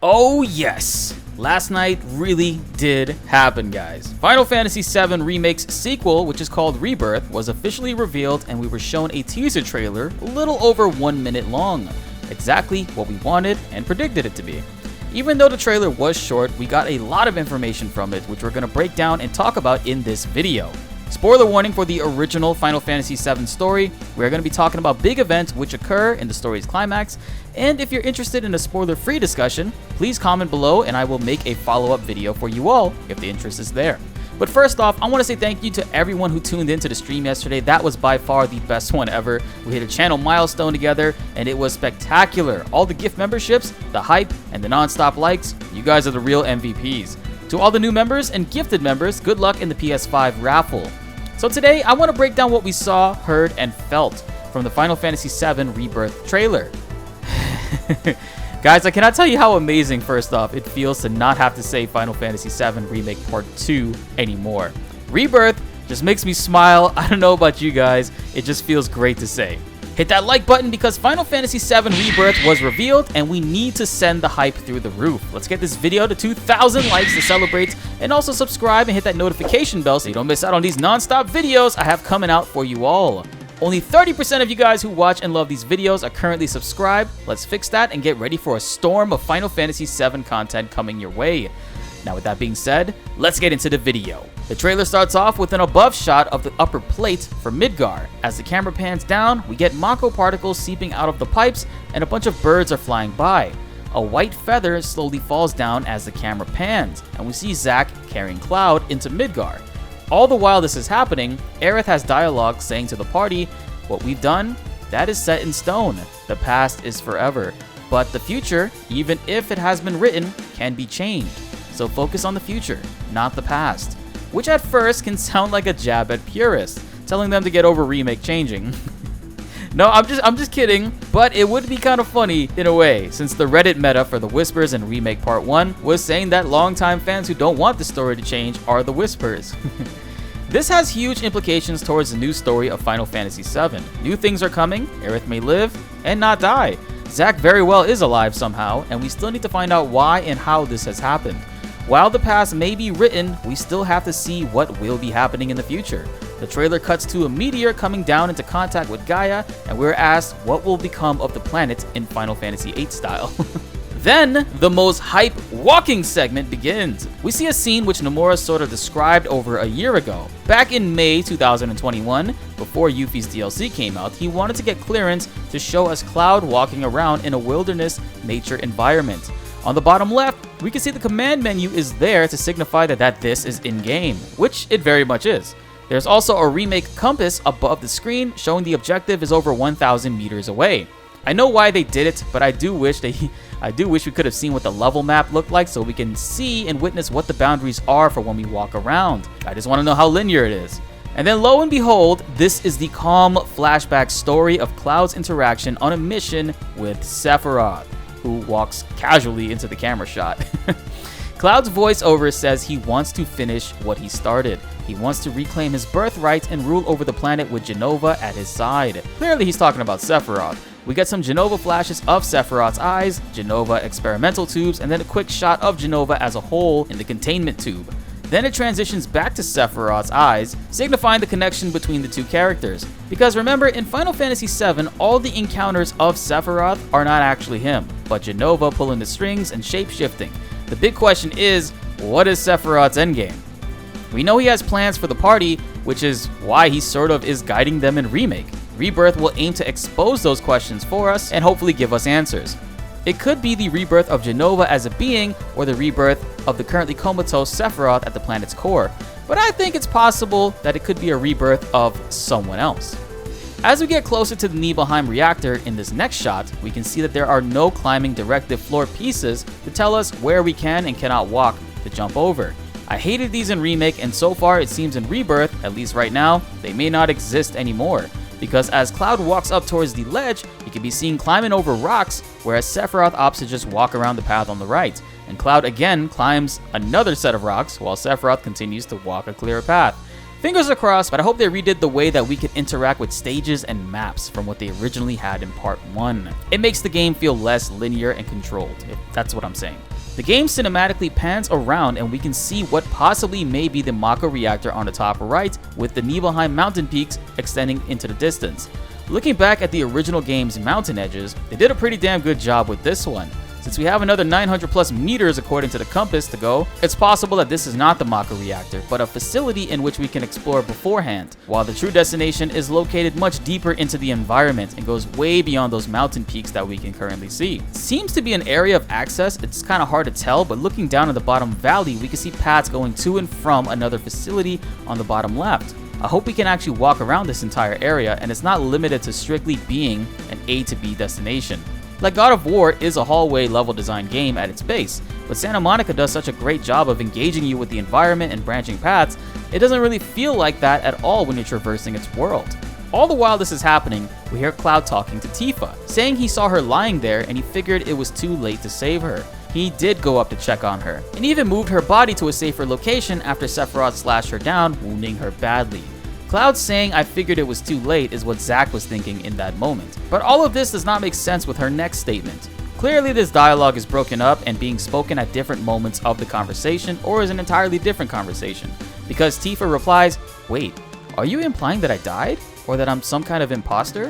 Oh yes! Last night really did happen, guys. Final Fantasy VII Remake's sequel, which is called Rebirth, was officially revealed and we were shown a teaser trailer a little over 1 minute long. Exactly what we wanted and predicted it to be. Even though the trailer was short, we got a lot of information from it, which we're going to break down and talk about in this video. Spoiler warning for the original Final Fantasy VII story. We're going to be talking about big events which occur in the story's climax, and if you're interested in a spoiler-free discussion, please comment below and I will make a follow-up video for you all if the interest is there. But first off, I want to say thank you to everyone who tuned into the stream yesterday. That was by far the best one ever. We hit a channel milestone together and it was spectacular. All the gift memberships, the hype, and the non-stop likes, you guys are the real MVPs. To all the new members and gifted members, good luck in the PS5 raffle. So today, I want to break down what we saw, heard, and felt from the Final Fantasy VII Rebirth trailer. Guys, I cannot tell you how amazing, first off, it feels to not have to say Final Fantasy VII Remake Part 2 anymore. Rebirth just makes me smile. I don't know about you guys, it just feels great to say. Hit that like button because Final Fantasy VII Rebirth was revealed and we need to send the hype through the roof. Let's get this video to 2,000 likes to celebrate, and also subscribe and hit that notification bell so you don't miss out on these non-stop videos I have coming out for you all. Only 30% of you guys who watch and love these videos are currently subscribed. Let's fix that and get ready for a storm of Final Fantasy VII content coming your way. Now with that being said, let's get into the video. The trailer starts off with an above shot of the upper plate for Midgar. As the camera pans down, we get Mako particles seeping out of the pipes and a bunch of birds are flying by. A white feather slowly falls down as the camera pans, and we see Zack carrying Cloud into Midgar. All the while this is happening, Aerith has dialogue saying to the party, "What we've done, that is set in stone. The past is forever. But the future, even if it has been written, can be changed. So focus on the future, not the past." Which at first can sound like a jab at purists, telling them to get over remake changing. No, I'm just kidding, but it would be kind of funny in a way, since the Reddit meta for the Whispers in Remake Part 1 was saying that longtime fans who don't want the story to change are the Whispers. This has huge implications towards the new story of Final Fantasy VII. New things are coming, Aerith may live and not die. Zack very well is alive somehow, and we still need to find out why and how this has happened. While the past may be written, we still have to see what will be happening in the future. The trailer cuts to a meteor coming down into contact with Gaia, and we're asked what will become of the planet in Final Fantasy VIII style. Then, the most hype walking segment begins. We see a scene which Nomura sort of described over a year ago. Back in May 2021, before Yuffie's DLC came out, he wanted to get clearance to show us Cloud walking around in a wilderness nature environment. On the bottom left, we can see the command menu is there to signify that this is in-game, which it very much is. There's also a remake compass above the screen showing the objective is over 1,000 meters away. I know why they did it, but I do wish we could have seen what the level map looked like so we can see and witness what the boundaries are for when we walk around. I just want to know how linear it is. And then lo and behold, this is the calm flashback story of Cloud's interaction on a mission with Sephiroth, who walks casually into the camera shot. Cloud's voiceover says he wants to finish what he started. He wants to reclaim his birthright and rule over the planet with Jenova at his side. Clearly he's talking about Sephiroth. We get some Jenova flashes of Sephiroth's eyes, Jenova experimental tubes, and then a quick shot of Jenova as a whole in the containment tube. Then it transitions back to Sephiroth's eyes, signifying the connection between the two characters. Because remember, in Final Fantasy VII, all the encounters of Sephiroth are not actually him, but Jenova pulling the strings and shape-shifting. The big question is, what is Sephiroth's endgame? We know he has plans for the party, which is why he sort of is guiding them in Remake. Rebirth will aim to expose those questions for us and hopefully give us answers. It could be the rebirth of Jenova as a being, or the rebirth of the currently comatose Sephiroth at the planet's core, but I think it's possible that it could be a rebirth of someone else. As we get closer to the Nibelheim reactor in this next shot, we can see that there are no climbing directive floor pieces to tell us where we can and cannot walk to jump over. I hated these in Remake, and so far it seems in Rebirth, at least right now, they may not exist anymore. Because as Cloud walks up towards the ledge, he can be seen climbing over rocks, whereas Sephiroth opts to just walk around the path on the right. And Cloud again climbs another set of rocks, while Sephiroth continues to walk a clearer path. Fingers are crossed, but I hope they redid the way that we could interact with stages and maps from what they originally had in Part 1. It makes the game feel less linear and controlled, if that's what I'm saying. The game cinematically pans around and we can see what possibly may be the Mako reactor on the top right, with the Nibelheim mountain peaks extending into the distance. Looking back at the original game's mountain edges, they did a pretty damn good job with this one. Since we have another 900 plus meters according to the compass to go, it's possible that this is not the Mako reactor, but a facility in which we can explore beforehand, while the true destination is located much deeper into the environment and goes way beyond those mountain peaks that we can currently see. It seems to be an area of access. It's kind of hard to tell, but looking down at the bottom valley, we can see paths going to and from another facility on the bottom left. I hope we can actually walk around this entire area and it's not limited to strictly being an A to B destination. Like God of War is a hallway level design game at its base, but Santa Monica does such a great job of engaging you with the environment and branching paths, it doesn't really feel like that at all when you're traversing its world. All the while this is happening, we hear Cloud talking to Tifa, saying he saw her lying there and he figured it was too late to save her. He did go up to check on her, and even moved her body to a safer location after Sephiroth slashed her down, wounding her badly. Cloud saying I figured it was too late is what Zack was thinking in that moment. But all of this does not make sense with her next statement. Clearly this dialogue is broken up and being spoken at different moments of the conversation, or is an entirely different conversation. Because Tifa replies, wait, are you implying that I died? Or that I'm some kind of imposter?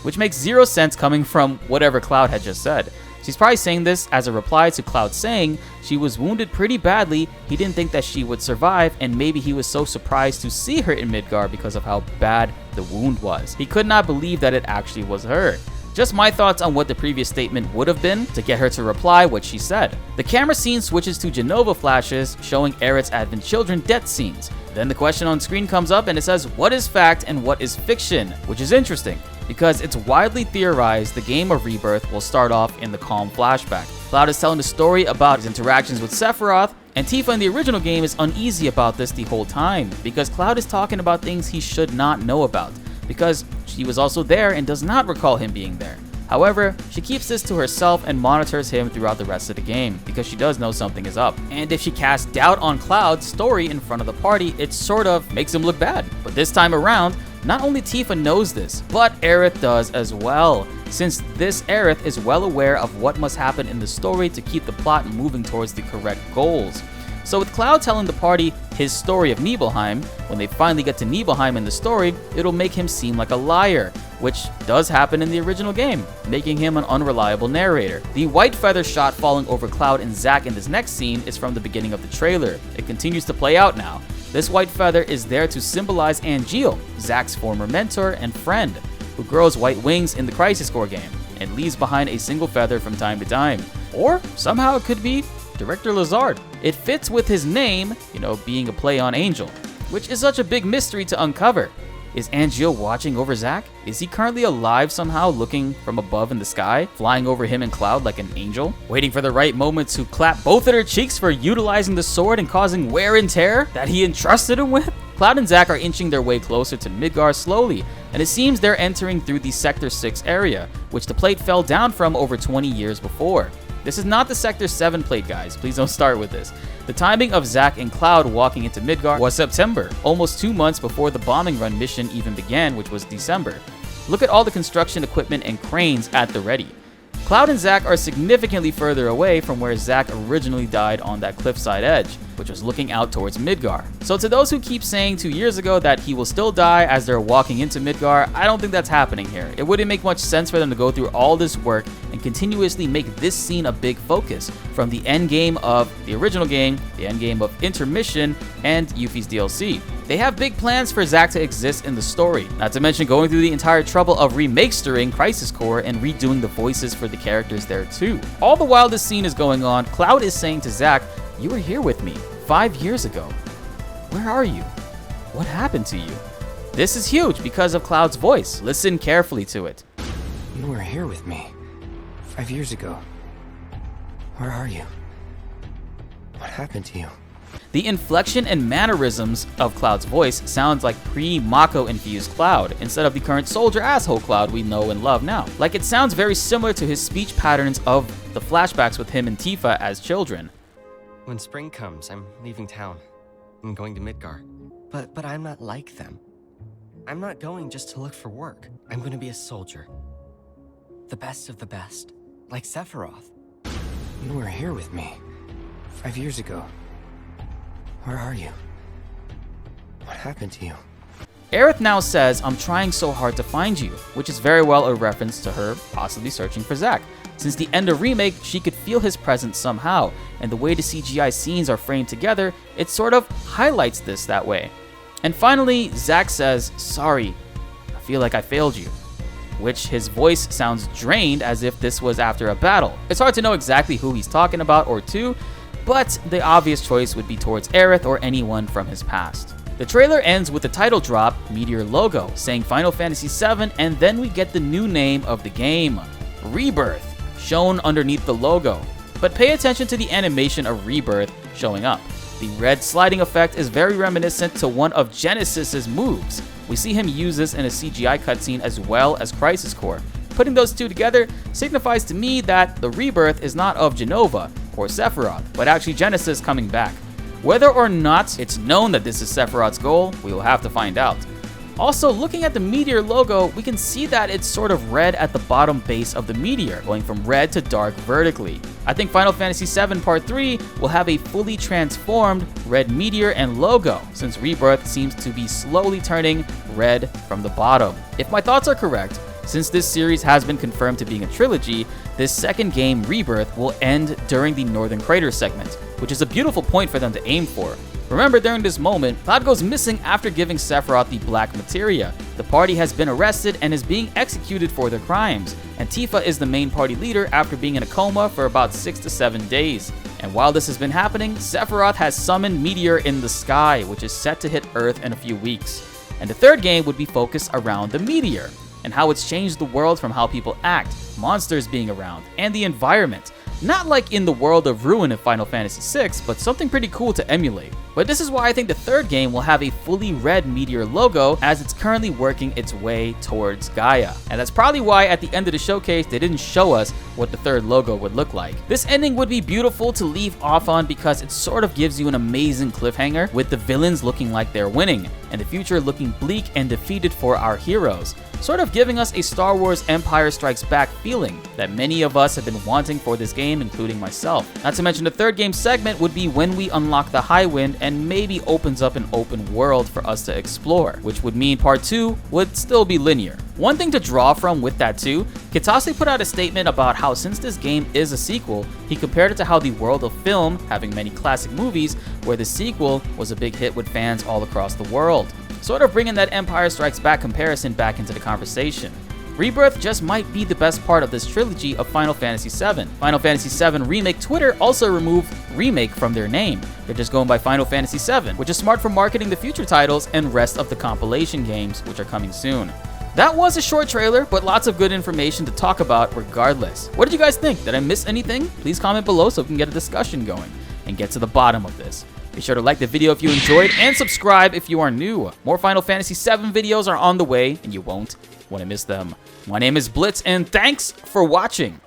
Which makes zero sense coming from whatever Cloud had just said. She's probably saying this as a reply to Cloud saying she was wounded pretty badly, he didn't think that she would survive, and maybe he was so surprised to see her in Midgar because of how bad the wound was. He could not believe that it actually was her. Just my thoughts on what the previous statement would have been to get her to reply what she said. The camera scene switches to Genova flashes showing Aerith's Advent Children death scenes. Then the question on screen comes up and it says what is fact and what is fiction, which is interesting because it's widely theorized the game of Rebirth will start off in the calm flashback. Cloud is telling the story about his interactions with Sephiroth, and Tifa in the original game is uneasy about this the whole time because Cloud is talking about things he should not know about, because she was also there and does not recall him being there. However, she keeps this to herself and monitors him throughout the rest of the game because she does know something is up. And if she casts doubt on Cloud's story in front of the party, it sort of makes him look bad. But this time around, not only Tifa knows this, but Aerith does as well, since this Aerith is well aware of what must happen in the story to keep the plot moving towards the correct goals. So with Cloud telling the party his story of Nibelheim, when they finally get to Nibelheim in the story, it'll make him seem like a liar, which does happen in the original game, making him an unreliable narrator. The white feather shot falling over Cloud and Zack in this next scene is from the beginning of the trailer. It continues to play out now. This white feather is there to symbolize Angeal, Zack's former mentor and friend, who grows white wings in the Crisis Core game, and leaves behind a single feather from time to time. Or somehow it could be Director Lazard. It fits with his name, being a play on Angel, which is such a big mystery to uncover. Is Angeal watching over Zack? Is he currently alive somehow, looking from above in the sky, flying over him and Cloud like an angel, waiting for the right moment to clap both of their cheeks for utilizing the sword and causing wear and tear that he entrusted him with? Cloud and Zack are inching their way closer to Midgar slowly, and it seems they're entering through the Sector 6 area, which the plate fell down from over 20 years before. This is not the Sector 7 plate, guys. Please don't start with this. The timing of Zack and Cloud walking into Midgar was September, almost 2 months before the bombing run mission even began, which was December. Look at all the construction equipment and cranes at the ready. Cloud and Zack are significantly further away from where Zack originally died on that cliffside edge, which was looking out towards Midgar. So to those who keep saying 2 years ago that he will still die as they're walking into Midgar, I don't think that's happening here. It wouldn't make much sense for them to go through all this work and continuously make this scene a big focus, from the end game of the original game, the end game of Intermission, and Yuffie's DLC. They have big plans for Zack to exist in the story, not to mention going through the entire trouble of remakestering Crisis Core and redoing the voices for the characters there too. All the while this scene is going on, Cloud is saying to Zack, "You were here with me 5 years ago. Where are you? What happened to you?" This is huge because of Cloud's voice. Listen carefully to it. You were here with me 5 years ago. Where are you? What happened to you? The inflection and mannerisms of Cloud's voice sounds like pre-Mako infused Cloud, instead of the current soldier asshole Cloud we know and love now. Like it sounds very similar to his speech patterns of the flashbacks with him and Tifa as children. When spring comes, I'm leaving town. I'm going to Midgar. But I'm not like them. I'm not going just to look for work. I'm going to be a soldier. The best of the best. Like Sephiroth. You were here with me 5 years ago. Where are you? What happened to you? Aerith now says, "I'm trying so hard to find you," which is very well a reference to her possibly searching for Zack. Since the end of Remake, she could feel his presence somehow, and the way the CGI scenes are framed together, it sort of highlights this that way. And finally, Zack says, "Sorry, I feel like I failed you," which his voice sounds drained as if this was after a battle. It's hard to know exactly who he's talking about or to, but the obvious choice would be towards Aerith or anyone from his past. The trailer ends with the title drop, Meteor logo, saying Final Fantasy VII, and then we get the new name of the game, Rebirth, shown underneath the logo. But pay attention to the animation of Rebirth showing up. The red sliding effect is very reminiscent to one of Genesis's moves. We see him use this in a CGI cutscene as well as Crisis Core. Putting those two together signifies to me that the Rebirth is not of Jenova or Sephiroth, but actually Genesis coming back. Whether or not it's known that this is Sephiroth's goal, we will have to find out. Also, looking at the Meteor logo, we can see that it's sort of red at the bottom base of the meteor, going from red to dark vertically. I think Final Fantasy VII Part 3 will have a fully transformed red meteor and logo, since Rebirth seems to be slowly turning red from the bottom. If my thoughts are correct, since this series has been confirmed to being a trilogy, this second game, Rebirth, will end during the Northern Crater segment, which is a beautiful point for them to aim for. Remember, during this moment, Cloud goes missing after giving Sephiroth the black materia. The party has been arrested and is being executed for their crimes, and Tifa is the main party leader after being in a coma for about 6 to 7 days. And while this has been happening, Sephiroth has summoned Meteor in the sky, which is set to hit Earth in a few weeks. And the third game would be focused around the meteor, and how it's changed the world from how people act, monsters being around, and the environment. Not like in the world of Ruin in Final Fantasy VI, but something pretty cool to emulate. But this is why I think the third game will have a fully red Meteor logo, as it's currently working its way towards Gaia. And that's probably why at the end of the showcase they didn't show us what the third logo would look like. This ending would be beautiful to leave off on because it sort of gives you an amazing cliffhanger, with the villains looking like they're winning, and the future looking bleak and defeated for our heroes, sort of giving us a Star Wars Empire Strikes Back feeling that many of us have been wanting for this game, including myself. Not to mention the third game segment would be when we unlock the High Wind and maybe opens up an open world for us to explore, which would mean part 2 would still be linear. One thing to draw from with that too, Kitase put out a statement about how since this game is a sequel, he compared it to how the world of film, having many classic movies, where the sequel was a big hit with fans all across the world. Sort of bringing that Empire Strikes Back comparison back into the conversation. Rebirth just might be the best part of this trilogy of Final Fantasy VII. Final Fantasy VII Remake Twitter also removed Remake from their name. They're just going by Final Fantasy VII, which is smart for marketing the future titles and rest of the compilation games, which are coming soon. That was a short trailer, but lots of good information to talk about regardless. What did you guys think? Did I miss anything? Please comment below so we can get a discussion going and get to the bottom of this. Be sure to like the video if you enjoyed and subscribe if you are new. More Final Fantasy VII videos are on the way and you won't want to miss them. My name is BltzZ and thanks for watching.